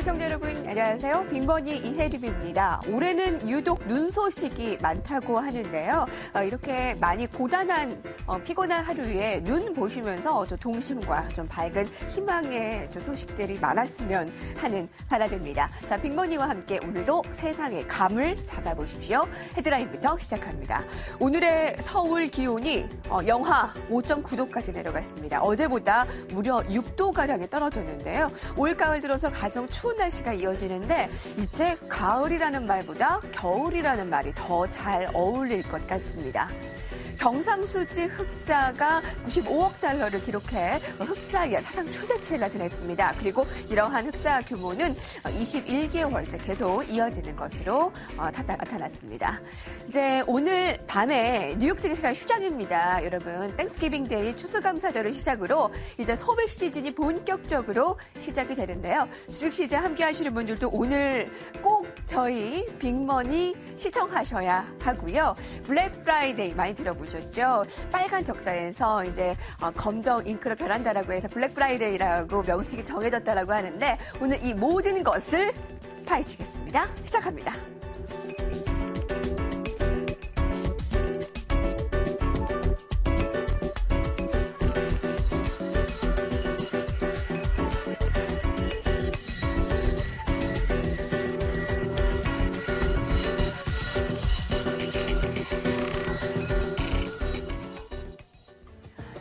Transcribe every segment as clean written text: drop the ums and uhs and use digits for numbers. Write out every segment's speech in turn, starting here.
시청자 여러분 안녕하세요. 빅머니 이혜림입니다. 올해는 유독 눈 소식이 많다고 하는데요. 이렇게 많이 고단한 피곤한 하루에 눈 보시면서 좀 동심과 좀 밝은 희망의 좀 소식들이 많았으면 하는 바람입니다. 자, 빅머니와 함께 오늘도 세상의 감을 잡아보십시오. 헤드라인부터 시작합니다. 오늘의 서울 기온이 영하 5.9도까지 내려갔습니다. 어제보다 무려 6도가량이 떨어졌는데요. 올가을 들어서 가장 추운 날씨가 이어지는데 이제 가을이라는 말보다 겨울이라는 말이 더 잘 어울릴 것 같습니다. 경상수지 흑자가 95억 달러를 기록해 흑자의 사상 최대치를 나타냈습니다. 그리고 이러한 흑자 규모는 21개월째 계속 이어지는 것으로 나타났습니다. 이제 오늘 밤에 뉴욕 증시가 휴장입니다. 여러분, 땡스기빙 데이 추수감사절을 시작으로 이제 소비 시즌이 본격적으로 시작이 되는데요. 주식시장 함께 하시는 분들도 오늘 꼭 저희 빅머니 시청하셔야 하고요. 블랙 프라이데이 많이 들어보셨죠? 빨간 적자에서 이제 검정 잉크로 변한다라고 해서 블랙 프라이데이라고 명칭이 정해졌다라고 하는데 오늘 이 모든 것을 파헤치겠습니다. 시작합니다.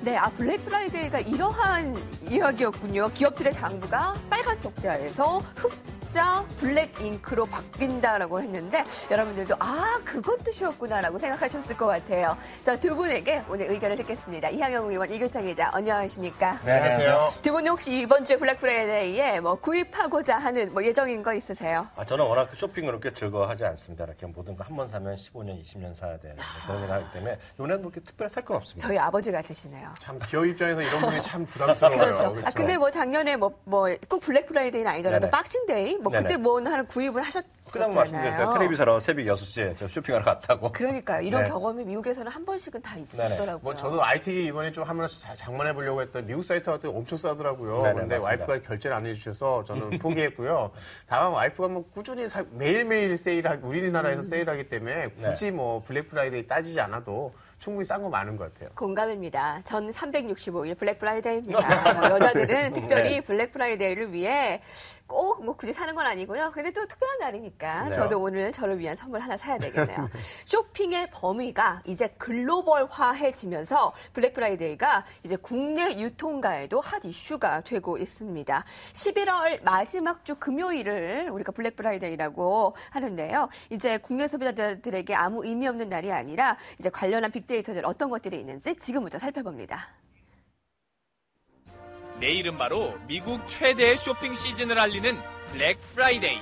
네, 블랙 프라이데이가 이러한 이야기였군요. 기업들의 장부가 빨간 적자에서 흑자 블랙 잉크로 바뀐다라고 했는데 여러분들도 그건 뜻이었구나라고 생각하셨을 것 같아요. 자, 두 분에게 오늘 의견을 듣겠습니다. 이항영 의원, 이교창 기자, 안녕하십니까? 네, 안녕하세요. 두 분은 혹시 이번 주에 블랙 프라이데이에 구입하고자 하는 예정인 거 있으세요? 저는 워낙 쇼핑을 그렇게 즐거워하지 않습니다. 이렇게 모든 거 한 번 사면 15년, 20년 사야 되는 그런 일 하기 때문에 이번에는 그렇게 특별히 살 건 없습니다. 저희 아버지 같으시네요. 참 기업 입장에서 이런 분이 참 부담스러워요. 그렇죠. 그렇죠? 근데 작년에 꼭 블랙 프라이데이는 아니더라도 네네. 박싱데이 그때 하는 구입을 하셨었잖아요. 그냥 말씀드렸죠. 텔레비 사러 새벽 6시에 저 쇼핑하러 갔다고. 그러니까요. 이런 네. 경험이 미국에서는 한 번씩은 다 있으시더라고요. 뭐 저도 IT 이번에 좀 한번 장만해 보려고 했던 미국 사이트 같은 엄청 싸더라고요. 네네, 근데 맞습니다. 와이프가 결제를 안 해주셔서 저는 포기했고요. 다만 와이프가 뭐 꾸준히 매일매일 세일하고 우리나라에서 세일하기 때문에 굳이 뭐 블랙 프라이데이 따지지 않아도 충분히 싼 거 많은 것 같아요. 공감입니다. 전 365일 블랙 프라이데이입니다. 여자들은 특별히 네. 블랙 프라이데이를 위해 꼭 굳이 사는 건 아니고요. 근데 또 특별한 날이니까 네. 저도 오늘 저를 위한 선물 하나 사야 되겠네요. 쇼핑의 범위가 이제 글로벌화해지면서 블랙 프라이데이가 이제 국내 유통가에도 핫 이슈가 되고 있습니다. 11월 마지막 주 금요일을 우리가 블랙 프라이데이라고 하는데요. 이제 국내 소비자들에게 아무 의미 없는 날이 아니라 이제 관련한 빅데이터들 어떤 것들이 있는지 지금부터 살펴봅니다. 내일은 바로 미국 최대의 쇼핑 시즌을 알리는 블랙 프라이데이.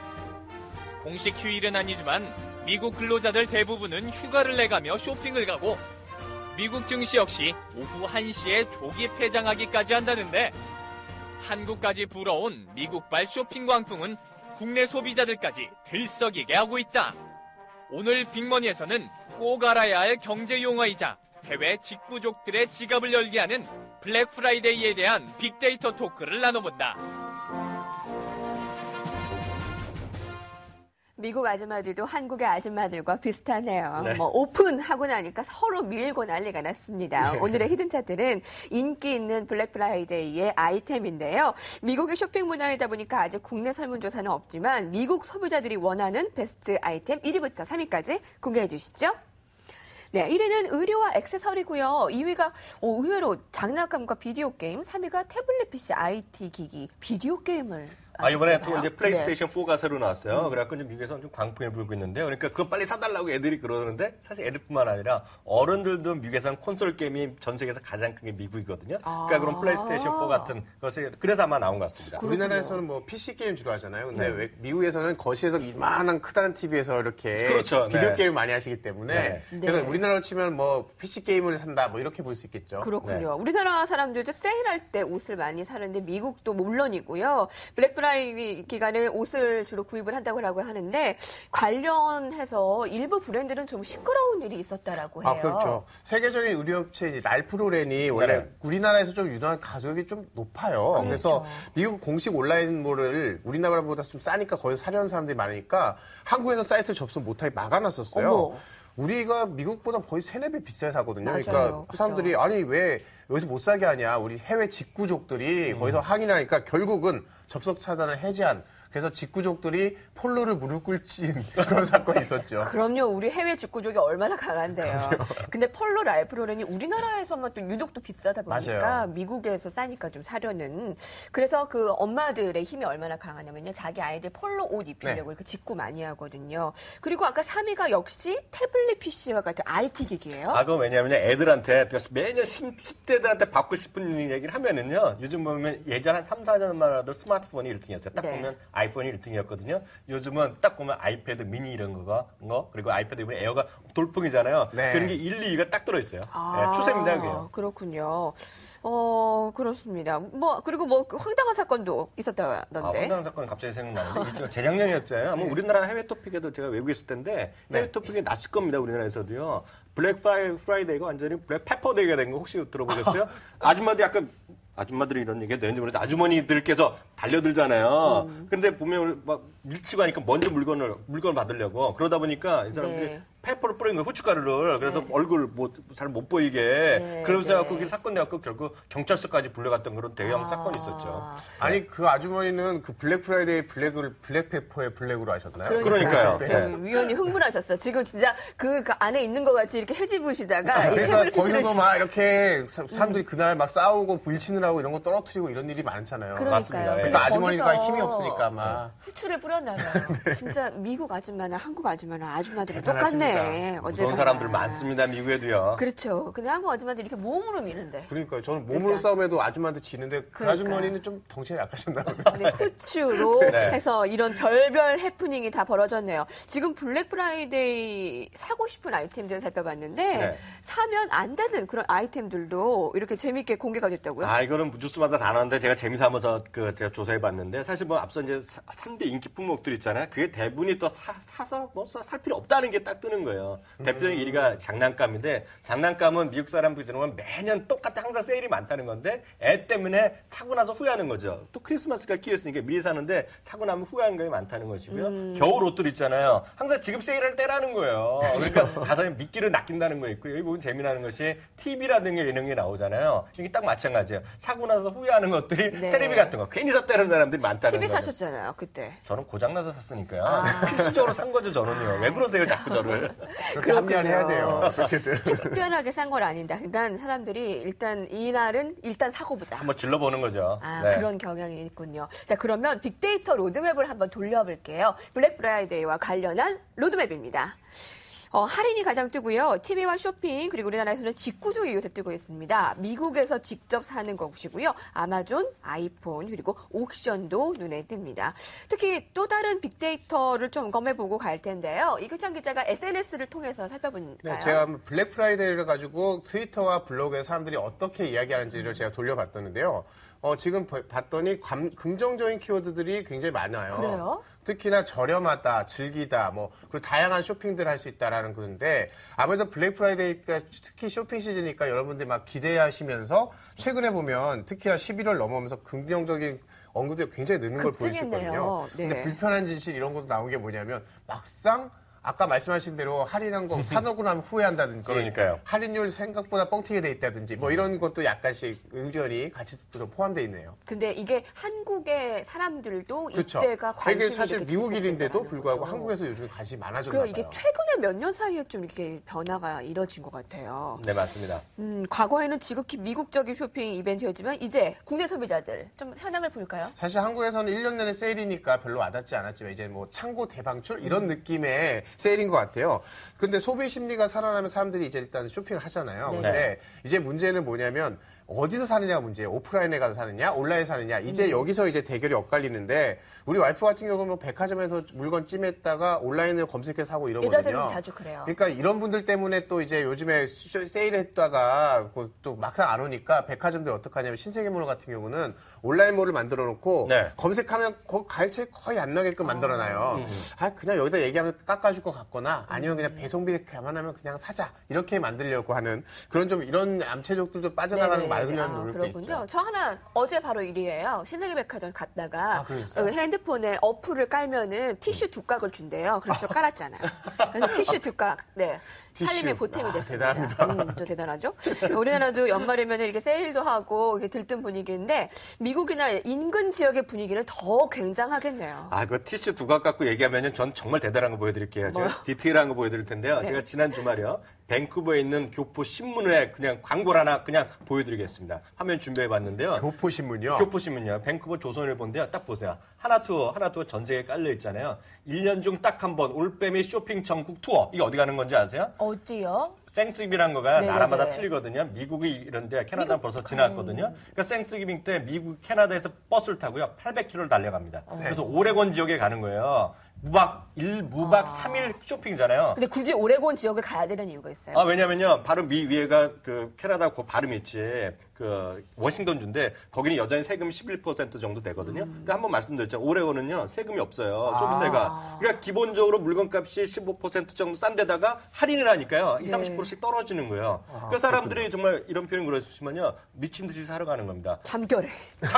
공식 휴일은 아니지만 미국 근로자들 대부분은 휴가를 내가며 쇼핑을 가고 미국 증시 역시 오후 1시에 조기 폐장하기까지 한다는데 한국까지 불어온 미국발 쇼핑 광풍은 국내 소비자들까지 들썩이게 하고 있다. 오늘 빅머니에서는 꼭 알아야 할 경제 용어이자 해외 직구족들의 지갑을 열게 하는 블랙 프라이데이에 대한 빅데이터 토크를 나눠본다. 미국 아줌마들도 한국의 아줌마들과 비슷하네요. 네. 오픈하고 나니까 서로 밀고 난리가 났습니다. 네. 오늘의 히든 차트는 인기 있는 블랙 프라이데이의 아이템인데요. 미국의 쇼핑 문화이다 보니까 아직 국내 설문조사는 없지만 미국 소비자들이 원하는 베스트 아이템 1위부터 3위까지 공개해 주시죠. 네, 1위는 의류와 액세서리고요. 2위가 의외로 장난감과 비디오 게임, 3위가 태블릿 PC, IT 기기, 비디오 게임을 이번에 또 이제 네. 플레이스테이션 4가 새로 나왔어요. 그래갖고 이제 미국에서 좀 광풍이 불고 있는데요. 그러니까 그거 빨리 사달라고 애들이 그러는데 사실 애들뿐만 아니라 어른들도 미국에서는 콘솔 게임이 전 세계에서 가장 큰 게 미국이거든요. 그러니까 그런 플레이스테이션 4 같은 것이 그래서 아마 나온 것 같습니다. 우리나라에서는 뭐 PC 게임 주로 하잖아요. 근데 네. 왜 미국에서는 거실에서 이만한 크다란 TV에서 이렇게 그렇죠. 비디오 네. 게임을 많이 하시기 때문에 네. 그래서 네. 우리나라로 치면 뭐 PC 게임을 산다 뭐 이렇게 볼 수 있겠죠. 그렇군요. 우리나라 사람들도 세일할 때 옷을 많이 사는데 미국도 물론이고요. 블랙 블랙프라이데이 기간에 옷을 주로 구입을 한다고 하는데 관련해서 일부 브랜드는 좀 시끄러운 일이 있었다라고 해요. 그렇죠. 세계적인 의류업체 랄프로렌이 원래 네. 우리나라에서 좀 유동한 가격이 좀 높아요. 그렇죠. 그래서 미국 공식 온라인몰을 우리나라보다 좀 싸니까 거기서 사려는 사람들이 많으니까 한국에서 사이트를 접속 못하게 막아놨었어요. 어머. 우리가 미국보다 거의 3-4배 비싸게 사거든요. 맞아요. 그러니까 그쵸. 사람들이 아니 왜 여기서 못 사게 하냐. 우리 해외 직구족들이 거기서 항의하니까 결국은 접속 차단을 해제한 그래서 직구족들이 폴로를 무릎 꿇진 그런 사건이 있었죠. 그럼요. 우리 해외 직구족이 얼마나 강한데요. 근데 폴로 랄프로렌이 우리나라에서만 또 유독 또 비싸다 보니까 맞아요. 미국에서 싸니까 좀 사려는. 그래서 그 엄마들의 힘이 얼마나 강하냐면요. 자기 아이들 폴로 옷 입히려고 이렇게 직구 많이 하거든요. 그리고 아까 3위가 역시 태블릿 PC와 같은 IT 기기예요. 그건 왜냐하면 애들한테 매년 10대들한테 받고 싶은 얘기를 하면은요. 요즘 보면 예전 한 3, 4년만 하도 스마트폰이 1등이었어요. 딱 네. 보면 아이폰이 1등이었거든요. 요즘은 딱 보면 아이패드 미니 이런 거 그리고 아이패드 이번에 에어가 돌풍이잖아요. 네. 그런 게 1, 2위가 딱 들어있어요. 네, 추세입니다, 그게. 그렇군요. 그렇습니다. 그리고 황당한 사건도 있었다던데. 황당한 사건이 갑자기 생각나는데 이게 재작년이었잖아요. 아마 우리나라 해외 토픽에도 제가 외국에 있을 텐데 해외 토픽에 났을 겁니다. 우리나라에서도요. 블랙 프라이데이가 완전히 블랙 페퍼데이가 된 거 혹시 들어보셨어요? 아줌마들이 이런 얘기가 되는지 모르겠는데 아주머니들께서 달려들잖아요. 근데 보면 막 밀치고 하니까 먼저 물건을 받으려고 그러다 보니까 이 사람들이 네. 페퍼를 뿌린 거예요. 후춧가루를. 그래서 얼굴 잘 못 보이게. 네, 그러면서 네. 그게 사건 내갖고 결국 경찰서까지 불려갔던 그런 대형 사건이 있었죠. 아니 그 아주머니는 그 블랙 프라이데이 블랙페퍼의 블랙으로 하셨나요? 그러니까요. 지금 위원이 흥분하셨어요. 지금 진짜 그 안에 있는 것 같이 이렇게 헤집으시다가 이 그러니까 태블릿 PC를 거기서도 막 이렇게 사람들이 그날 막 싸우고 불친을 이런 거 떨어뜨리고 이런 일이 많잖아요. 맞습니다. 예. 그러니까 아주머니가 거기서 힘이 없으니까 막 후추를 뿌렸나요? 진짜 미국 아줌마나 한국 아줌마나 아줌마들이 대단하십니다. 똑같네. 무서운 사람들 많습니다. 미국에도요. 그렇죠. 근데 한국 아줌마들이 이렇게 몸으로 미는데. 그러니까 저는 몸으로 일단. 싸움에도 아줌마한테 지는데 그 그러니까. 아주머니는 좀 덩치가 약하셨나 보다. 네, 후추로 네. 해서 이런 별별 해프닝이 다 벌어졌네요. 지금 블랙 프라이데이 사고 싶은 아이템들 살펴봤는데 네. 사면 안 되는 그런 아이템들도 이렇게 재밌게 공개가 됐다고요? 이거는 뉴스마다 다 나오는데 제가 재미삼아서 제가 조사해봤는데 사실 뭐 앞서 이제 3대 인기 품목들 있잖아요. 그게 대부분이 또 사서 살 필요 없다는 게 딱 뜨는 거예요. 대표적인 1위가 장난감인데 장난감은 미국 사람들은 매년 똑같이 항상 세일이 많다는 건데 애 때문에 사고 나서 후회하는 거죠. 또 크리스마스가 끼었으니까 미리 사는데 사고 나면 후회하는 게 많다는 것이고요. 겨울 옷들 있잖아요. 항상 지금 세일할 때라는 거예요. 그러니까 가서 미끼를 낚인다는 거 있고 여기 보면 재미나는 것이 TV라든가 이런 게 나오잖아요. 이게 딱 마찬가지예요. 사고 나서 후회하는 것들이 네. 텔레비 같은 거 괜히 샀다는 사람들이 많다는 TV 거죠. 사셨잖아요, 그때. 저는 고장나서 샀으니까요. 필수적으로 산 거죠, 저는요. 왜 그러세요, 자꾸 저를. 그렇게 합리화를 해야 돼요. 그렇게든. 특별하게 산 건 아닌데. 그러니까 사람들이 일단 이날은 일단 사고 보자. 한번 질러보는 거죠. 네. 그런 경향이 있군요. 자, 그러면 빅데이터 로드맵을 한번 돌려볼게요. 블랙 프라이데이와 관련한 로드맵입니다. 할인이 가장 뜨고요. TV와 쇼핑, 그리고 우리나라에서는 직구족이 요새 뜨고 있습니다. 미국에서 직접 사는 것이고요. 아마존, 아이폰, 그리고 옥션도 눈에 띕니다. 특히 또 다른 빅데이터를 좀 검해보고 갈 텐데요. 이규찬 기자가 SNS를 통해서 살펴볼까요? 네, 제가 블랙 프라이데이를 가지고 트위터와 블로그에 사람들이 어떻게 이야기하는지를 제가 돌려봤었는데요. 지금 봤더니 긍정적인 키워드들이 굉장히 많아요. 그래요? 특히나 저렴하다, 즐기다, 그리고 다양한 쇼핑들을 할 수 있다라는 그런데 아무래도 블랙 프라이데이가 특히 쇼핑 시즌이니까 여러분들이 막 기대하시면서 최근에 보면 특히나 11월 넘어오면서 긍정적인 언급들이 굉장히 느는 걸 볼 수 급증했네요. 있거든요. 네. 근데 불편한 진실 이런 것도 나온 게 뭐냐면 막상 아까 말씀하신 대로 할인한 거 사놓고 나면 후회한다든지 그러니까요. 할인율 생각보다 뻥튀기 돼 있다든지 이런 것도 약간씩 의견이 같이 좀 포함되어 있네요. 근데 이게 한국의 사람들도 그렇죠. 이때가 관심이 이게 사실 이렇게 미국 일인데도 집중됐다라는 불구하고 거죠. 한국에서 요즘 관심이 많아졌나 그럼 봐요. 이게 최근에 몇 년 사이에 좀 이렇게 변화가 이뤄진 것 같아요. 네, 맞습니다. 과거에는 지극히 미국적인 쇼핑 이벤트였지만 이제 국내 소비자들 좀 현황을 볼까요? 사실 한국에서는 1년 내내 세일이니까 별로 와닿지 않았지만 이제 창고 대방출 이런 느낌의 세일인 것 같아요. 근데 소비 심리가 살아나면 사람들이 이제 일단 쇼핑을 하잖아요. 네. 근데 이제 문제는 뭐냐면 어디서 사느냐가 문제예요. 오프라인에 가서 사느냐, 온라인에 사느냐. 이제 여기서 이제 대결이 엇갈리는데 우리 와이프 같은 경우는 뭐 백화점에서 물건 찜했다가 온라인으로 검색해서 사고 이러거든요. 여자들은 자주 그래요. 그러니까 이런 분들 때문에 또 이제 요즘에 세일했다가 또 막상 안 오니까 백화점들 어떡하냐면 신세계몰 같은 경우는 온라인몰을 만들어 놓고 네. 검색하면 가입처에 거의 안 나게끔 만들어놔요. 그냥 여기다 얘기하면 깎아줄 것 같거나 아니면 그냥 배송비 감안하면 그냥 사자 이렇게 만들려고 하는 그런 좀 이런 암체족들 좀 빠져나가는 거 막으려는 노력도 그렇군요. 있죠. 저 하나 어제 바로 일이에요. 신세계백화점 갔다가 그러셨어요? 핸드폰에 어플을 깔면은 티슈 두 깍을 준대요. 그래서 저 깔았잖아요. 그래서 티슈 두 깍, 네. 살림의 보탬이 됐습니다. 대단합니다. 또 대단하죠. 우리나라도 연말이면 이렇게 세일도 하고 이렇게 들뜬 분위기인데 미국이나 인근 지역의 분위기는 더 굉장하겠네요. 그 티슈 두각 갖고 얘기하면은 전 정말 대단한 거 보여드릴게요. 제가 디테일한 거 보여드릴 텐데요. 네. 제가 지난 주말이요. 밴쿠버에 있는 교포 신문에 그냥 광고를 하나 그냥 보여드리겠습니다. 화면 준비해봤는데요. 교포신문이요? 교포신문이요. 밴쿠버 조선일보인데요. 딱 보세요. 하나투어 전 세계에 깔려 있잖아요. 1년 중 딱 한 번 올빼미 쇼핑 전국 투어. 이게 어디 가는 건지 아세요? 어디요? 생스기빙이라는 거가 네네네. 나라마다 틀리거든요. 미국이 이런데 캐나다는 벌써 지났거든요. 그러니까 생스기빙 때 미국 캐나다에서 버스를 타고요. 800km를 달려갑니다. 그래서 오레곤 지역에 가는 거예요. 무박 3일 쇼핑이잖아요. 근데 굳이 오레곤 지역을 가야 되는 이유가 있어요? 왜냐면요. 바로 미 위에가 그 캐나다 그 발음 있지. 그 워싱턴주인데 거기는 여전히 세금이 11% 정도 되거든요. 근데 한번 말씀드렸죠. 오레곤은요. 세금이 없어요. 소비세가. 그러니까 기본적으로 물건값이 15% 정도 싼 데다가 할인을 하니까요. 20-30%씩 떨어지는 거예요. 그러니까 사람들이 정말 이런 표현 그러시면요. 미친 듯이 사러 가는 겁니다. 잠결에.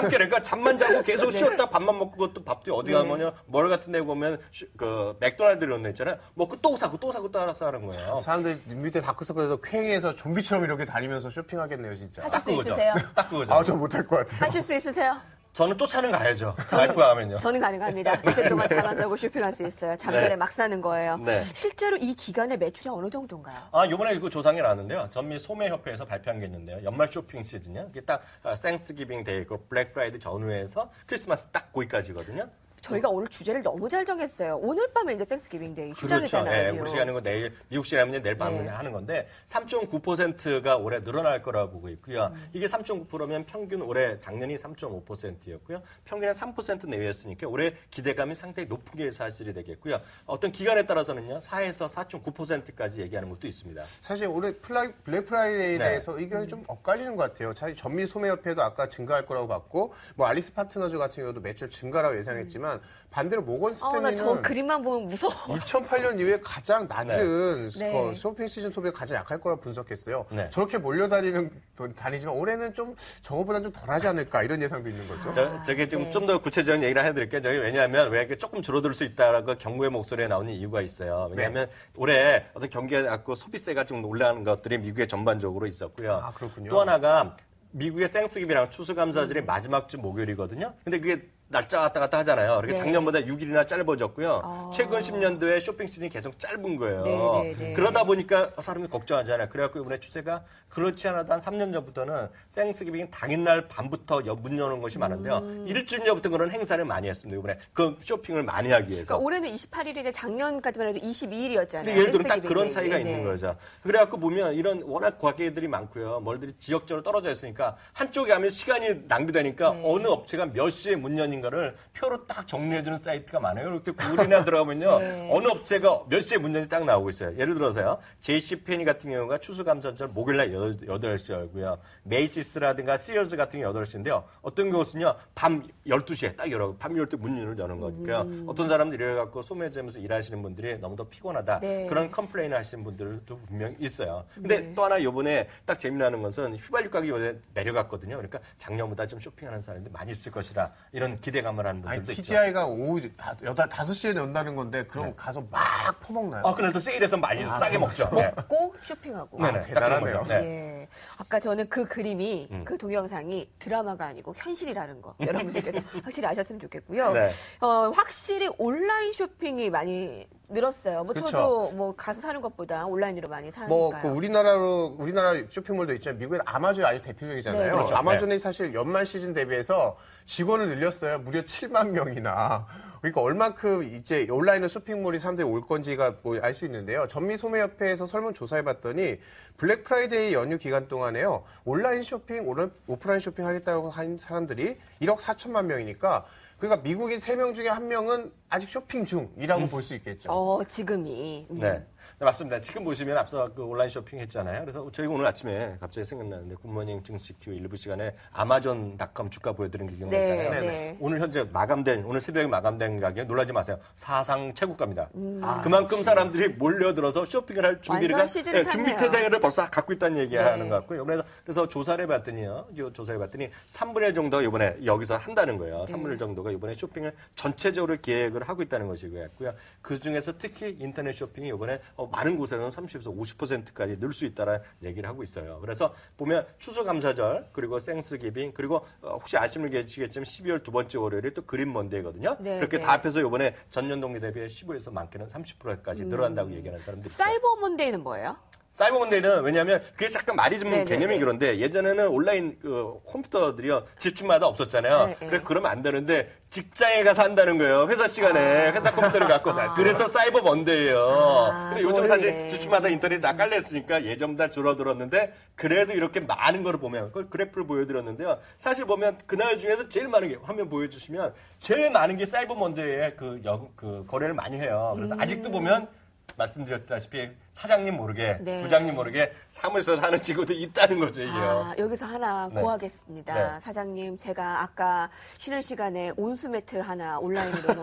그러니까 잠만 자고 계속 쉬었다 밥만 먹고 그것도 밥도 어디 가면요. 멀 같은 데 보면 그 맥도날드 이런 데 있잖아요. 먹고 또 사고 또 하는 거예요. 사람들 밑에 다크서클에서 쾌행해서 좀비처럼 이렇게 다니면서 쇼핑하겠네요, 진짜. 하실 수 그거죠. 있으세요? 딱 그거죠. 저 못할 것 같아요. 하실 수 있으세요? 저는 쫓아는 가야죠. 와이프가 하면요. 저는 가능합니다. 이틀 동안 잠 안 자고 쇼핑할 수 있어요. 잠결에 막 사는 거예요. 네. 실제로 이 기간에 매출이 어느 정도인가요? 요번에 그 조사가 나왔는데요. 전미 소매협회에서 발표한 게 있는데요. 연말 쇼핑 시즌이요. 이게 딱 땡스기빙 데이, 그 블랙 프라이드 전후에서 크리스마스 딱 거기까지거든요. 저희가 오늘 주제를 너무 잘 정했어요. 오늘 밤에 이제 땡스기빙 데이 휴장이잖아요. 그렇죠. 우리 시간은 거 내일 미국 시간이면 내일 밤에 하는 건데 3.9%가 올해 늘어날 거라고 보고 있고요. 이게 3.9%면 평균 올해 작년이 3.5%였고요. 평균 한 3% 내외였으니까 올해 기대감이 상당히 높은 게 사실이 되겠고요. 어떤 기간에 따라서는요. 4에서 4.9%까지 얘기하는 것도 있습니다. 사실 올해 블랙 프라이데이에 대해서 의견이 좀 엇갈리는 것 같아요. 사실 전미 소매협회도 아까 증가할 거라고 봤고 뭐 알리스 파트너즈 같은 경우도 매출 증가라고 예상했지만 반대로 모건 나 저 스탠리는 그림만 보면 무서워. 2008년 이후에 가장 낮은 네. 쇼핑 시즌 소비가 가장 약할 거라고 분석했어요. 네. 저렇게 다니지만 올해는 좀 저거보다 좀 덜하지 않을까 이런 예상도 있는 거죠. 저게 지금 좀 더 구체적인 얘기를 해드릴게요. 저기 왜냐하면 왜 이렇게 조금 줄어들 수 있다라고 경고의 목소리에 나오는 이유가 있어요. 왜냐하면 올해 어떤 경기가 갖고 소비세가 좀 올라가는 것들이 미국에 전반적으로 있었고요. 그렇군요. 또 하나가 미국의 땡스기빙이랑 추수감사절이 마지막 주 목요일이거든요. 근데 그게 날짜 왔다 갔다 하잖아요. 그러니까 작년보다 6일이나 짧아졌고요. 최근 10년도에 쇼핑 시즌이 계속 짧은 거예요. 네. 그러다 보니까 사람들이 걱정하잖아요. 그래갖고 이번에 추세가 그렇지 않아도 한 3년 전부터는 땡스기빙 당일날 밤부터 문 여는 것이 많은데요. 일주일 전부터 그런 행사를 많이 했습니다. 이번에 그 쇼핑을 많이 하기 위해서. 그러니까 올해는 28일인데 작년까지만 해도 22일이었잖아요. 근데 예를 들면 딱 그런 차이가 있는 거죠. 그래갖고 보면 이런 워낙 가게들이 많고요. 멀들이 지역적으로 떨어져 있으니까 한쪽에 하면 시간이 낭비되니까 어느 업체가 몇 시에 문 여는가를 표로 딱 정리해주는 사이트가 많아요. 이렇게 구글이나 들어가면요. 어느 업체가 몇 시에 문 여는지 딱 나오고 있어요. 예를 들어서요. JCPenney 같은 경우가 추수감사절 목요일날 8시 열고요. 메이시스라든가 시어즈 같은 경우 8시인데요. 어떤 곳은요. 밤 12시에 딱 열어. 밤 12시 문을 여는 거니까 어떤 사람들이 이래갖고 소매점에서 일하시는 분들이 너무 더 피곤하다. 그런 컴플레인을 하시는 분들도 분명히 있어요. 근데 또 하나 요번에 딱 재미나는 것은 휘발유 가격이 요새 내려갔거든요. 그러니까 작년보다 좀 쇼핑하는 사람들이 많이 있을 것이라 이런 기대감을 하는 분들도 있죠. TGI가 오후 5시에 연다는 건데 그럼 가서 막 퍼먹나요? 그날 또 세일해서 많이 싸게 먹죠. 꼭 쇼핑하고. 네네, 대단하네요. 딱 그런 거죠. 네. 예. 아까 저는 그 그림이 그 동영상이 드라마가 아니고 현실이라는 거 여러분들께서 확실히 아셨으면 좋겠고요. 네. 확실히 온라인 쇼핑이 많이 늘었어요. 뭐 그쵸. 저도 뭐 가서 사는 것보다 온라인으로 많이 사니까요. 뭐 그 우리나라 쇼핑몰도 있지만 미국엔 아마존이 아주 대표적이잖아요. 네, 그렇죠. 아마존이 사실 연말 시즌 대비해서 직원을 늘렸어요. 무려 7만 명이나. 그러니까 얼만큼 이제 온라인으로 쇼핑몰이 사람들이 올 건지가 뭐 알 수 있는데요. 전미소매협회에서 설문조사해봤더니 블랙 프라이데이 연휴 기간 동안에요. 온라인 쇼핑, 오프라인 쇼핑 하겠다고 한 사람들이 1억 4천만 명이니까 그러니까 미국인 3명 중에 1명은 아직 쇼핑 중이라고 볼 수 있겠죠. 지금이. 네. 네, 맞습니다. 지금 보시면 앞서 그 온라인 쇼핑 했잖아요. 그래서 저희가 오늘 아침에 갑자기 생각나는데 굿모닝 증시 큐 일부 시간에 아마존닷컴 주가 보여드린 게 기억나잖아요. 네. 오늘 현재 오늘 새벽에 마감된 가격 놀라지 마세요. 사상 최고가입니다. 그만큼 사람들이 몰려들어서 쇼핑을 할 준비를 완전 시즌을 준비 탔네요. 태세를 벌써 갖고 있다는 얘기하는 네. 것 같고요. 그래서 조사를 해봤더니요. 3분의 1 정도가 이번에 여기서 한다는 거예요. 3분의 1 정도가 이번에 쇼핑을 전체적으로 계획을 하고 있다는 것이고요. 그 중에서 특히 인터넷 쇼핑이 이번에 많은 곳에서는 30에서 50%까지 늘 수 있다는 얘기를 하고 있어요. 그래서 보면 추수감사절 그리고 생스기빙 그리고 혹시 아시면 계시겠지만 12월 두 번째 월요일이 또 그린 먼데이거든요. 네, 그렇게 네. 다 합해서 이번에 전년 동기 대비 15에서 많게는 30%까지 늘어난다고 얘기하는 사람들이 있어요. 사이버 먼데이는 뭐예요? 사이버 먼데이는 왜냐하면 그게 잠깐 말이 좀 네네네. 개념이 그런데 예전에는 온라인 그 컴퓨터들이요 집집마다 없었잖아요. 네, 네. 그래 그러면 안 되는데 직장에 가서 한다는 거예요. 회사 시간에 회사 컴퓨터를 갖고 그래서 사이버 먼데이예요. 근데 요즘 사실 모르네. 집집마다 인터넷 다 깔려있으니까 예전보다 줄어들었는데 그래도 이렇게 많은 거를 보면 그걸 그래프를 보여드렸는데요. 사실 보면 그날 중에서 제일 많은 게 화면 보여주시면 제일 많은 게 사이버 먼데이에 그 거래를 많이 해요. 그래서 아직도 보면 말씀드렸다시피 사장님 모르게 네. 부장님 모르게 사무실에서 하는 직원도 있다는 거죠 이게요. 여기서 하나 네. 고하겠습니다. 네. 사장님, 제가 아까 쉬는 시간에 온수 매트 하나 온라인으로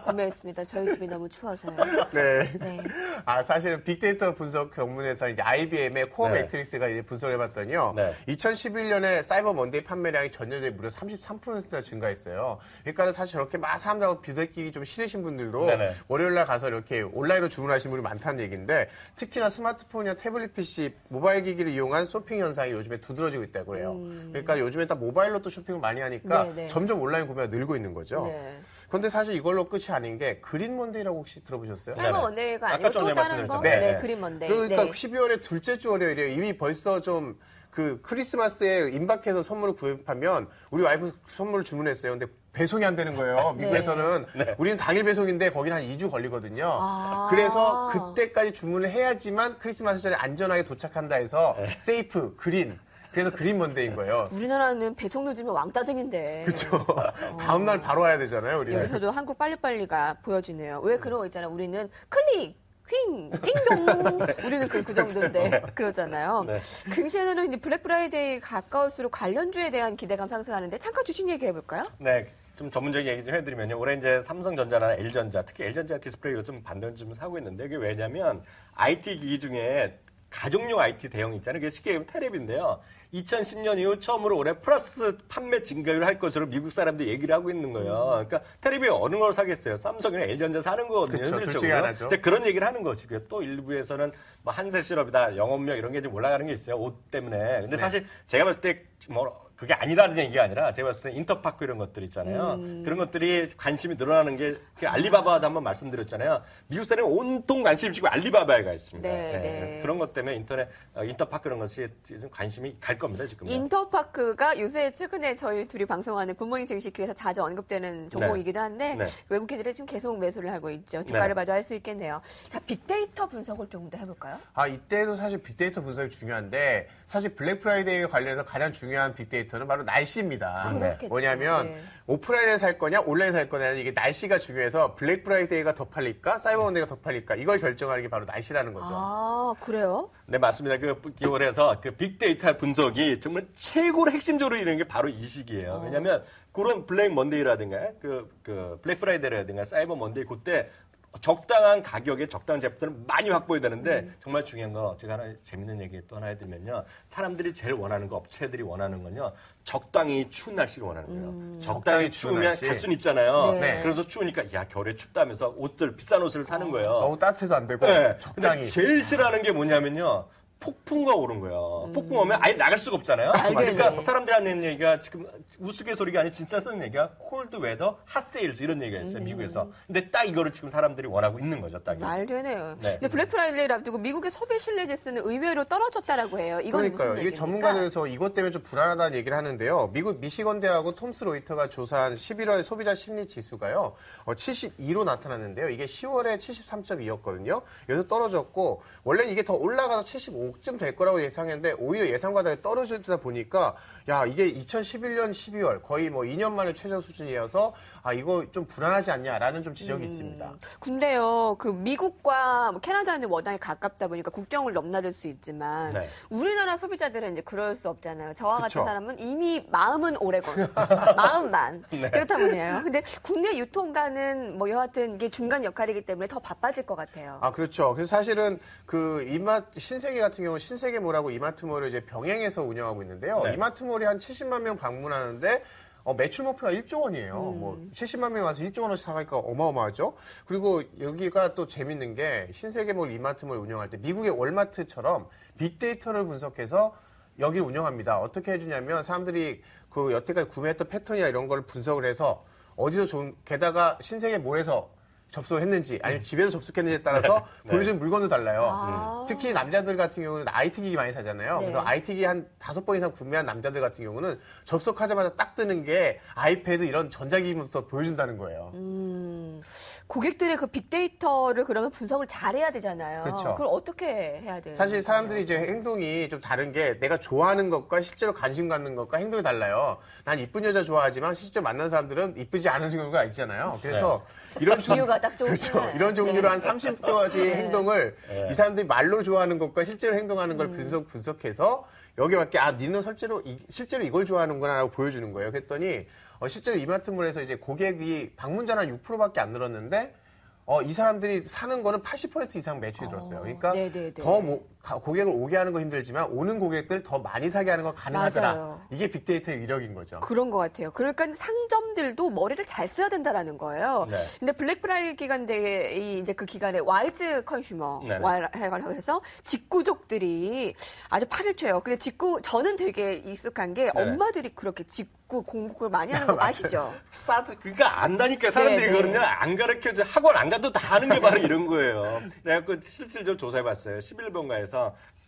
구매했습니다. 저희 집이 너무 추워서요. 네. 네. 사실은 빅데이터 분석 전문에서 이제 IBM의 코어 네. 매트릭스가 이제 분석을 해봤더니요. 네. 2011년에 사이버 먼데이 판매량이 전년 대비 무려 33%나 증가했어요. 그러니까 사실 저렇게 막 사람들하고 비대끼기 좀 싫으신 분들도 네네. 월요일날 가서 이렇게 온라인으로 주문하시는 분이 많다는 얘기인데 특히나 스마트폰이나 태블릿 PC, 모바일 기기를 이용한 쇼핑 현상이 요즘에 두드러지고 있다고 해요. 그러니까 요즘에 다 모바일로 또 쇼핑을 많이 하니까 네네. 점점 온라인 구매가 늘고 있는 거죠. 네. 그런데 사실 이걸로 끝이 아닌 게 그린 먼데이라고 혹시 들어보셨어요? 사이버 네네. 먼데이가 아까 아니고 또 전에 다른 거? 말씀드렸잖아요. 네, 그린 먼데이. 그러니까 네. 12월에 둘째 주 월요일에 이미 벌써 좀 그 크리스마스에 임박해서 선물을 구입하면 우리 와이프 선물을 주문했어요. 근데 배송이 안 되는 거예요. 미국에서는. 우리는 당일 배송인데 거기는 한 2주 걸리거든요. 그래서 그때까지 주문을 해야지만 크리스마스 전에 안전하게 도착한다 해서 세이프, 그린. 그래서 그린 먼데이인 거예요. 우리나라는 배송 늦으면 왕짜증인데. 그렇죠. 다음날 바로 와야 되잖아요, 우리는. 여기서도 한국 빨리빨리가 보여지네요. 왜 그런 거 있잖아요. 우리는 클릭, 휙, 띵동. 우리는 그 정도인데 그러잖아요. 네. 금시에는 이제 블랙 프라이데이 가까울수록 관련주에 대한 기대감 상승하는데 잠깐 주식 얘기해 볼까요? 네. 좀 전문적인 얘기 좀 해드리면요. 올해 이제 삼성전자나 LG전자, 특히 LG전자 디스플레이가 좀 반등 좀 사고 있는데 이게 왜냐면 IT 기기 중에 가정용 IT 대형 있잖아요. 그게 쉽게 얘기하면 테레비인데요. 2010년 이후 처음으로 올해 플러스 판매 증가율을 할 것으로 미국 사람들이 얘기를 하고 있는 거예요. 그러니까 테레비 어느 걸 사겠어요? 삼성이나 LG전자 사는 거거든요. 그쵸, 둘 현실적으로. 중에 하나죠. 이제 그런 얘기를 하는 것이고요. 또 일부에서는 뭐 한세 실업이다, 영업력 이런 게 좀 올라가는 게 있어요. 옷 때문에. 근데 사실 제가 봤을 때 뭐 그게 아니라는 얘기가 아니라 제가 봤을 때 인터파크 이런 것들 있잖아요. 그런 것들이 관심이 늘어나는 게 제가 알리바바도 한번 말씀드렸잖아요. 미국 사람이 온통 관심을 지고 알리바바에 가 있습니다. 네, 네. 그런 것 때문에 인터파크 이런 것이 좀 관심이 갈 겁니다. 지금. 인터파크가 요새 최근에 저희 둘이 방송하는 굿모닝 증시큐에서 자주 언급되는 종목이기도 한데 네. 외국인들이 지금 계속 매수를 하고 있죠. 주가를 네. 봐도 알 수 있겠네요. 자, 빅데이터 분석을 좀 더 해볼까요? 이때도 사실 빅데이터 분석이 중요한데 사실 블랙 프라이데이에 관련해서 가장 중요한 빅데이터는 바로 날씨입니다. 그렇겠죠. 뭐냐면 네. 오프라인에 살 거냐 온라인에 살 거냐 이게 날씨가 중요해서 블랙 프라이데이가 더 팔릴까 사이버 먼데이가 더 팔릴까 이걸 결정하는 게 바로 날씨라는 거죠. 아, 그래요? 네, 맞습니다. 기원해서 그 빅데이터 분석이 정말 최고로 핵심적으로 이루는 게 바로 이 시기예요. 왜냐면 그런 블랙 먼데이라든가 그 블랙 프라이데이라든가 사이버 먼데이 그때 적당한 가격에 적당한 제품들을 많이 확보해야 되는데 정말 중요한 거 제가 하나 재밌는 얘기 또 하나 해드리면요. 사람들이 제일 원하는 거 업체들이 원하는 건요. 적당히 추운 날씨를 원하는 거예요. 적당히 추우면 날씨. 갈 수는 있잖아요. 네. 그래서 추우니까 야 겨울에 춥다면서 옷들 비싼 옷을 사는 거예요. 너무 따뜻해도 안 되고 네. 적당히. 근데 제일 싫어하는 게 뭐냐면요. 폭풍과 오른 거야. 폭풍 오면 아예 나갈 수가 없잖아요. 그러니까 사람들이 하는 얘기가 지금 우스갯소리가 아니라 진짜 쓰는 얘기가 콜드 웨더, 핫 세일즈 이런 얘기가 있어요. 미국에서. 근데 딱 이거를 지금 사람들이 원하고 있는 거죠. 딱. 말 되네요. 네. 근데 블랙 프라이데이를 앞두고 미국의 소비 신뢰 지수는 의외로 떨어졌다고 해요. 이건 그러니까요. 무슨 이게 얘기입니까? 전문가들에서 이것 때문에 좀 불안하다는 얘기를 하는데요. 미국 미시건 대하고 톰스 로이터가 조사한 11월 소비자 심리 지수가요. 72로 나타났는데요. 이게 10월에 73.2였거든요. 여기서 떨어졌고 원래는 이게 더 올라가서 75쯤 될 거라고 예상했는데 오히려 예상과 달리 떨어지다 보니까 야 이게 2011년 12월 거의 뭐 2년 만에 최저 수준이어서 아 이거 좀 불안하지 않냐라는 좀 지적이 있습니다. 근데요, 그 미국과 뭐 캐나다는 워낙에 가깝다 보니까 국경을 넘나들 수 있지만 네. 우리나라 소비자들은 이제 그럴 수 없잖아요. 저와 그쵸. 같은 사람은 이미 마음은 오레곤, 마음만 그렇다 보니에요. 근데 국내 유통가는 뭐 여하튼 이게 중간 역할이기 때문에 더 바빠질 것 같아요. 아, 그렇죠. 그래서 사실은 그 신세계 같은 경우 신세계몰하고 이마트몰을 이제 병행해서 운영하고 있는데요. 네. 이마트몰이 한 70만 명 방문하는데 매출 목표가 1조 원이에요. 뭐 70만 명이 와서 1조 원어치 사가니까 어마어마하죠. 그리고 여기가 또 재밌는 게 신세계몰, 이마트몰 운영할 때 미국의 월마트처럼 빅데이터를 분석해서 여기를 운영합니다. 어떻게 해주냐면 사람들이 그 여태까지 구매했던 패턴이나 이런 걸 분석을 해서 어디서 좀 게다가 신세계몰에서 접속을 했는지 아니면 집에서 접속했는지에 따라서 보여주는 물건도 달라요. 특히 남자들 같은 경우는 IT 기기 많이 사잖아요. 네. 그래서 IT 기기 한 5번 이상 구매한 남자들 같은 경우는 접속하자마자 딱 뜨는 게 아이패드 이런 전자기기부터 보여준다는 거예요. 고객들의 그 빅데이터를 그러면 분석을 잘해야 되잖아요. 그렇죠. 그걸 어떻게 해야 돼요? 사실 사람들이 이제 행동이 좀 다른 게 내가 좋아하는 것과 실제로 관심 갖는 것과 행동이 달라요. 난 이쁜 여자 좋아하지만 실제로 만난 사람들은 이쁘지 않은 경우가 있잖아요. 그래서 이런 비유가 딱 좋으시네. 그렇죠. 이런 종류로 한 30가지 행동을 이 사람들이 말로 좋아하는 것과 실제로 행동하는 걸 분석해서 여기에 맞게 니는 실제로 이걸 좋아하는구나라고 보여주는 거예요. 그랬더니 실제로 이마트몰에서 이제 고객이 방문자는 한 6%밖에 안 늘었는데 이 사람들이 사는 거는 80% 이상 매출이 들었어요. 그러니까 네네네. 더 고객을 오게 하는 거 힘들지만 오는 고객들 더 많이 사게 하는 거 가능하더라. 맞아요. 이게 빅데이터의 위력인 거죠. 그런 것 같아요. 그러니까 상점들도 머리를 잘 써야 된다라는 거예요. 네. 근데 블랙 프라이데이 기간 대에 이제 그 기간에 와이즈 컨슈머 해서 직구족들이 아주 팔을 쳐요. 근데 저는 되게 익숙한 게 네네. 엄마들이 그렇게 직구 공부를 많이 하는 거 아시죠? 그러니까 안다니까 사람들이 네, 그거는요. 안 가르쳐줘. 학원 안 가도 다 하는 게 바로 이런 거예요. 그래갖고 실질적으로 조사해봤어요. 11번가에서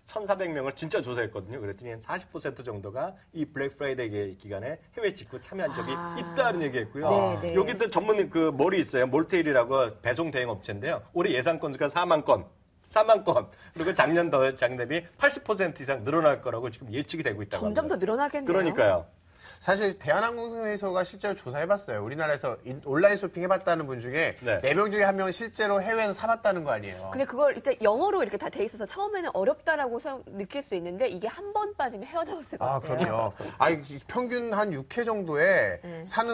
1,400명을 진짜 조사했거든요. 그랬더니 40% 정도가 이 블랙 프라이데이 기간에 해외 직구 참여한 적이 있다는 얘기했고요. 네. 여기도 전문 그 몰이 있어요. 몰테일이라고 배송 대행 업체인데요. 올해 예상 건수가 4만 건. 4만 건. 그리고 작년 대비 80% 이상 늘어날 거라고 지금 예측이 되고 있다고 점점 더 합니다. 늘어나겠네요. 그러니까요. 사실 대한항공회사가 실제로 조사해봤어요. 우리나라에서 온라인 쇼핑 해봤다는 분 중에 네. 4명 중에 1명은 실제로 해외에서 사봤다는 거 아니에요. 근데 그걸 일단 영어로 이렇게 다 돼 있어서 처음에는 어렵다라고 느낄 수 있는데 이게 한 번 빠지면 헤어나올 수가 없어요. 그럼요. 평균 한 6회 정도에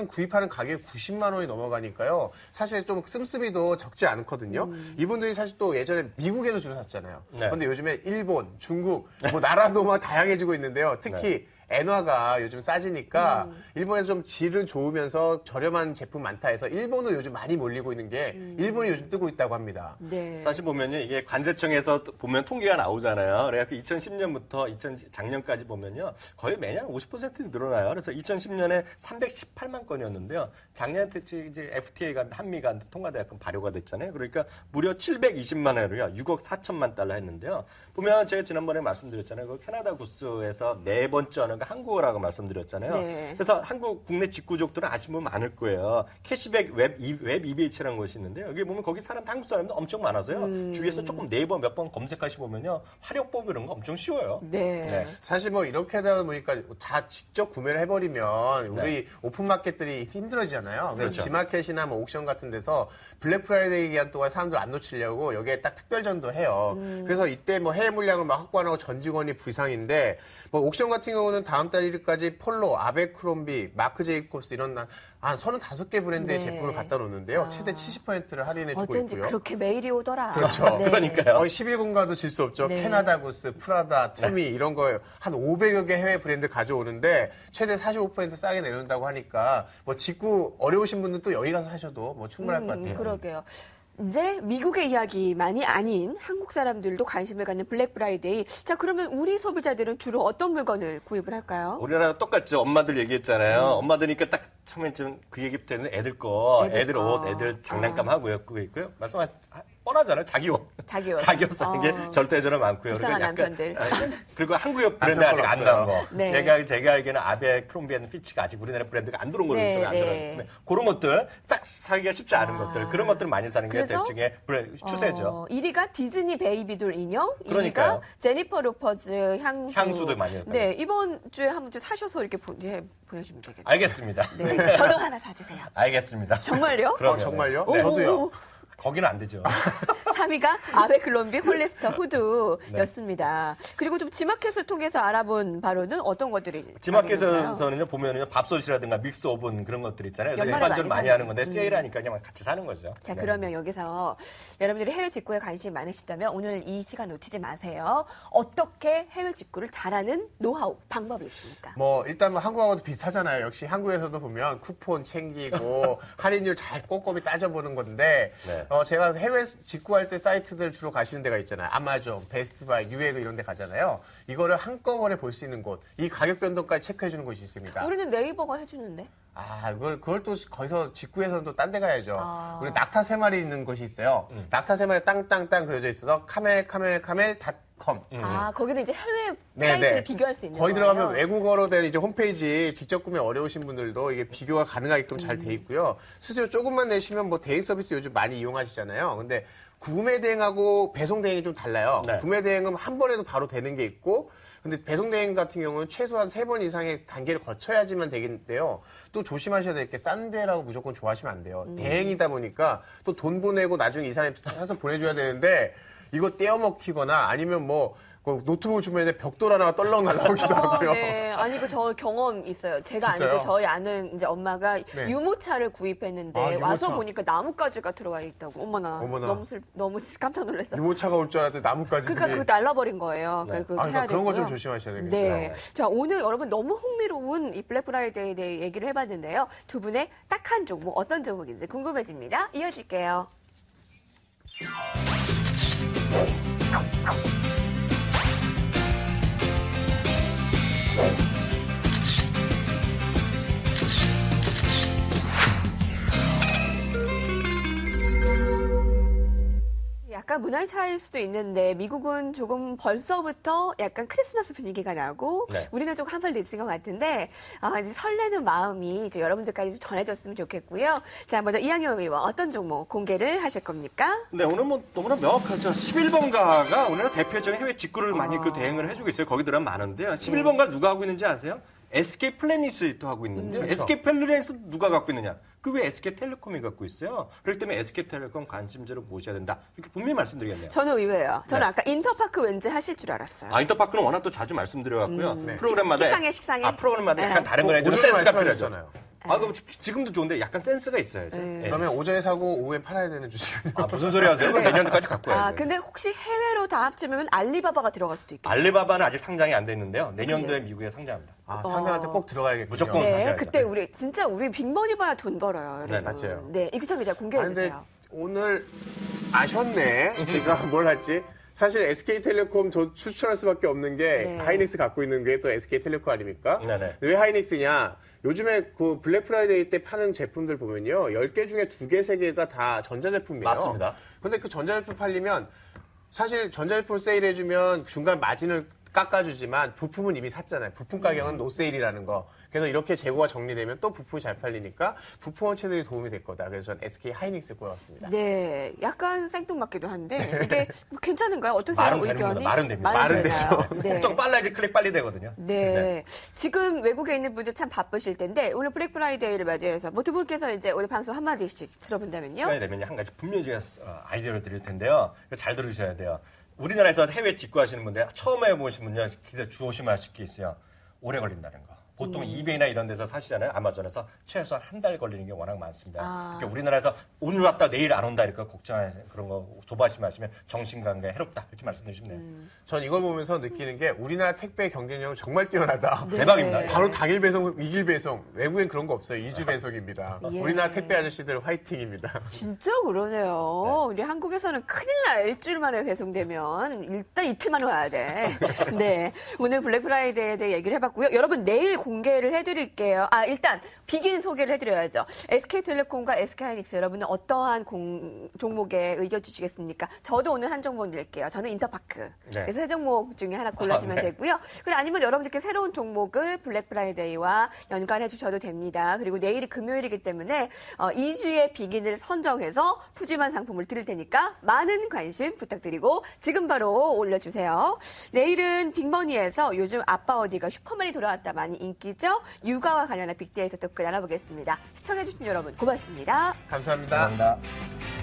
구입하는 가격이 90만 원이 넘어가니까요. 사실 좀 씀씀이도 적지 않거든요. 이분들이 사실 또 예전에 미국에서 주로 샀잖아요. 네. 그런데 요즘에 일본, 중국, 나라도 막 다양해지고 있는데요. 특히 엔화가 요즘 싸지니까 일본에서 좀 질은 좋으면서 저렴한 제품 많다 해서 일본으로 요즘 많이 몰리고 있는 게 일본이 요즘 뜨고 있다고 합니다. 네. 사실 보면요, 이게 관세청에서 보면 통계가 나오잖아요. 그래갖고 2010년부터 작년까지 보면요, 거의 매년 50% 늘어나요. 그래서 2010년에 318만 건이었는데요. 작년에 이제 FTA가 한미가 통과돼서 발효가 됐잖아요. 그러니까 무려 720만 원으로요, 6억 4천만 달러 했는데요. 보면 제가 지난번에 말씀드렸잖아요. 그 캐나다 구스에서 4번째 언어가 한국어라고 말씀드렸잖아요. 네. 그래서 한국 국내 직구족들은 아시는 분 많을 거예요. 캐시백 웹 EBH라는 곳이 있는데요. 여기 보면 거기 한국 사람들 엄청 많아서요. 주위에서 조금 네이버 몇 번 검색하시보면요. 활용법 이런 거 엄청 쉬워요. 네. 사실 이렇게 하다 보니까 다 직접 구매를 해버리면 우리 오픈마켓들이 힘들어지잖아요. 그래서 그렇죠. 지마켓이나 옥션 같은 데서 블랙 프라이데이 기간 동안 사람들 안 놓치려고 여기에 딱 특별전도 해요. 그래서 이때 해외 물량을 확보하는 전 직원이 부상인데 옥션 같은 경우는 다음 달 1일까지 폴로, 아베크롬비, 마크 제이콥스 이런 한 35개 브랜드의 제품을 갖다 놓는데요. 최대 70%를 할인해주고 어쩐지 있고요. 그렇게 메일이 오더라. 그렇죠. 네. 그러니까요. 11공가도 질 수 없죠. 네. 캐나다 구스, 프라다, 투미 이런 거 한 500여 개 해외 브랜드 가져오는데 최대 45% 싸게 내놓는다고 하니까 직구 어려우신 분들은 또 여기 가서 사셔도 충분할 것 같아요. 그러게요. 이제 미국의 이야기만이 아닌 한국 사람들도 관심을 갖는 블랙 프라이데이. 자, 그러면 우리 소비자들은 주로 어떤 물건을 구입을 할까요? 우리나라 똑같죠. 엄마들 얘기했잖아요. 엄마들이니까 딱 처음에 좀 그 얘기부터 했는데 애들 거, 애들 옷, 애들 장난감 하고요. 그거 있고요. 말씀하신 뻔하잖아요. 자기 옷. 자기 옷. 자기 옷 사는 게 절대적으로 많고요. 불쌍한 그러니까 남편들. 그리고 한국의 브랜드 아직 안 나온 거. 네. 제가 알기에는 아베크롬비 앤 피치가 아직 우리나라 브랜드가 안 들어온 걸로 네, 안 네. 들어요. 그런 것들 딱 사기가 쉽지 않은 것들. 그런 것들 많이 사는 게 그래서? 대중의 추세죠. 1위가 디즈니 베이비돌 인형, 그러니까요. 2위가 제니퍼 로퍼즈 향수. 향수도 많이 했다고. 네, 이번 주에 한번 좀 사셔서 이렇게 보내주시면 되겠네요. 알겠습니다. 네, 저도 하나 사주세요. 알겠습니다. 정말요? 그럼요. 정말요? 네. 저도요. 거기는 안 되죠. 3위가 아베클롬비 홀리스터 후드였습니다. 그리고 좀 지마켓을 통해서 알아본 바로는 어떤 것들이 지마켓에서는요, 보면은요, 밥솥이라든가 믹스 오븐 그런 것들 있잖아요. 그래서 연말에 일반적으로 많이 많이 하는 건데, 세일하니까 그냥 같이 사는 거죠. 자, 네. 그러면 여기서 여러분들이 해외 직구에 관심이 많으시다면 오늘 이 시간 놓치지 마세요. 어떻게 해외 직구를 잘하는 노하우, 방법이 있습니까? 뭐 일단 뭐 한국하고도 비슷하잖아요. 역시 한국에서도 보면 쿠폰 챙기고 할인율 잘 꼼꼼히 따져보는 건데 네. 제가 해외 직구할 때 사이트들 주로 가시는 데가 있잖아요. 아마존, 베스트바이, 뉴에그 이런 데 가잖아요. 이거를 한꺼번에 볼 수 있는 곳, 이 가격 변동까지 체크해 주는 곳이 있습니다. 우리는 네이버가 해주는데. 그걸 또 거기서 직구에서는 또 딴 데 가야죠. 우리 낙타 3마리 있는 곳이 있어요. 음. 낙타 3마리 땅땅땅 그려져 있어서 카멜.com. 거기는 이제 해외 네, 사이트를 네. 비교할 수 있는 거기 거예요. 들어가면 외국어로 된 이제 홈페이지 직접 구매 어려우신 분들도 이게 비교가 가능하게끔 잘 돼 있고요. 수수료 조금만 내시면 뭐 대행 서비스 요즘 많이 이용하시잖아요. 근데 구매 대행하고 배송 대행이 좀 달라요. 네. 구매 대행은 한 번에도 바로 되는 게 있고, 근데 배송 대행 같은 경우는 최소한 3번 이상의 단계를 거쳐야지만 되겠는데요. 또 조심하셔야 될 게 싼 데라고 무조건 좋아하시면 안 돼요. 대행이다 보니까 또 돈 보내고 나중에 이 사람이 사서 보내줘야 되는데 이거 떼어먹히거나 아니면 뭐 노트북을 주면 벽돌 하나가 떨렁 날라오기도 하고요. 네, 아니 저 경험 있어요. 제가 진짜요? 아니고 저희 아는 이제 엄마가 네. 유모차를 구입했는데 아, 유모차. 와서 보니까 나뭇가지가 들어가 있다고. 어머나. 어머나. 너무 깜짝 놀랐어요. 유모차가 올 줄 알았더니 나뭇가지들이. 그러니까 그거 날라버린 거예요. 네. 그거 그러니까 해야 그런 거 좀 되고요. 조심하셔야 되겠어요. 네. 자, 오늘 여러분 너무 흥미로운 이 블랙 프라이데이에 대해 얘기를 해봤는데요. 두 분의 딱 한 종목, 어떤 종목인지 궁금해집니다. 이어질게요. 약간 문화의 차이일 수도 있는데 미국은 조금 벌써부터 약간 크리스마스 분위기가 나고 네. 우리는 조금 한 발 늦은 것 같은데 이제 설레는 마음이 좀 여러분들까지 좀 전해졌으면 좋겠고요. 자, 먼저 이항영 의원 어떤 종목 공개를 하실 겁니까? 네, 오늘 뭐 너무나 명확하죠. 11번가가 오늘 대표적인 해외 직구를 많이 그 대행을 해주고 있어요. 거기 들어가면 많은데요. 11번가 누가 하고 있는지 아세요? SK 플래닛도 하고 있는데요. 그렇죠. SK 플래닛도 누가 갖고 있느냐? 그 왜 SK텔레콤이 갖고 있어요. 그렇기 때문에 SK텔레콤 관심주를 보셔야 된다. 이렇게 분명히 말씀드리겠네요. 저는 의외예요. 저는 네. 아까 인터파크 왠지 하실 줄 알았어요. 인터파크는 워낙 또 자주 말씀드려갖고요. 네. 프로그램마다 식상해. 프로그램마다 네. 약간 다른 걸 해주는 오전에 센스가 필요하죠. 말씀하셨잖아요. 그럼 지금도 좋은데 약간 센스가 있어야죠. 예. 그러면 오전에 사고 오후에 팔아야 되는 주식은 무슨 소리 하세요? 그럼 내년까지 갖고 와야 돼요. 근데 혹시 해외로 다 합치면 알리바바가 들어갈 수도 있겠네요. 알리바바는 아직 상장이 안 돼 있는데요. 내년도에 미국에 상장합니다. 상장한테 꼭 들어가야겠군요. 무조건. 네, 사셔야죠. 그때 우리 빅머니 봐야 돈 벌어요. 여러분. 네, 맞아요. 네, 이규찬 기자 공개해 근데 주세요. 오늘 아셨네. 제가 뭘 할지. 사실 SK텔레콤 저 추천할 수밖에 없는 게 네. 하이닉스 갖고 있는 게 또 SK텔레콤 아닙니까? 네네. 왜 하이닉스냐? 요즘에 그 블랙 프라이데이 때 파는 제품들 보면요. 10개 중에 2개, 3개가 다 전자제품이에요. 맞습니다. 근데 그 전자제품 팔리면 사실 전자제품 세일해주면 중간 마진을 깎아주지만 부품은 이미 샀잖아요. 부품 가격은 노세일이라는 거. 그래서 이렇게 재고가 정리되면 또 부품이 잘 팔리니까 부품 업체들이 도움이 될 거다. 그래서 전 SK 하이닉스 꼽았습니다. 네, 약간 생뚱맞기도 한데 이게 뭐 괜찮은가요? 어떠세요? 말은 되는 의견이? 겁니다. 말은 됩니다. 말은 되나요? 네. 좀 빨라야지 클릭 빨리 되거든요. 네. 지금 외국에 있는 분들 참 바쁘실 텐데 오늘 블랙 프라이데이를 맞이해서 뭐 두 분께서 이제 오늘 방송 한마디씩 들어본다면요. 시간이 되면 한 가지 분명히 제가 아이디어를 드릴 텐데요. 이거 잘 들으셔야 돼요. 우리나라에서 해외 직구하시는 분들 처음 해보신 분들 기대 조심하실 게 있어요. 오래 걸린다는 거. 보통 이베이나 이런 데서 사시잖아요. 아마존에서 최소한 한 달 걸리는 게 워낙 많습니다. 그러니까 우리나라에서 오늘 왔다 내일 안 온다 이렇게 걱정하시는 그런 거 조바심하시면 정신건강에 해롭다 이렇게 말씀드리시면 돼요. 전 이걸 보면서 느끼는 게 우리나라 택배 경쟁력은 정말 뛰어나다. 네. 대박입니다. 바로 당일 배송, 2일 배송. 외국엔 그런 거 없어요. 2주 배송입니다. 예. 우리나라 택배 아저씨들 화이팅입니다. 진짜 그러네요. 우리 한국에서는 큰일 나. 일주일 만에 배송되면 일단 이틀 만에 와야 돼. 네. 오늘 블랙 프라이데이에 대해 얘기를 해봤고요. 여러분 내일 공개를 해드릴게요. 일단 비긴 소개를 해드려야죠. SK텔레콤과 SK하이닉스 여러분은 어떠한 종목에 의견 주시겠습니까? 저도 오늘 한 종목 낼게요. 저는 인터파크. 네. 그래서 세 종목 중에 하나 골라주면 네. 되고요. 그리고 아니면 여러분들께 새로운 종목을 블랙 프라이데이와 연관해 주셔도 됩니다. 그리고 내일이 금요일이기 때문에 2주의 비긴을 선정해서 푸짐한 상품을 드릴 테니까 많은 관심 부탁드리고 지금 바로 올려주세요. 내일은 빅머니에서 요즘 아빠 어디가 슈퍼맨이 돌아왔다 많이 인기죠? 육아와 관련한 빅데이터 토크 나눠보겠습니다. 시청해주신 여러분 고맙습니다. 감사합니다. 감사합니다.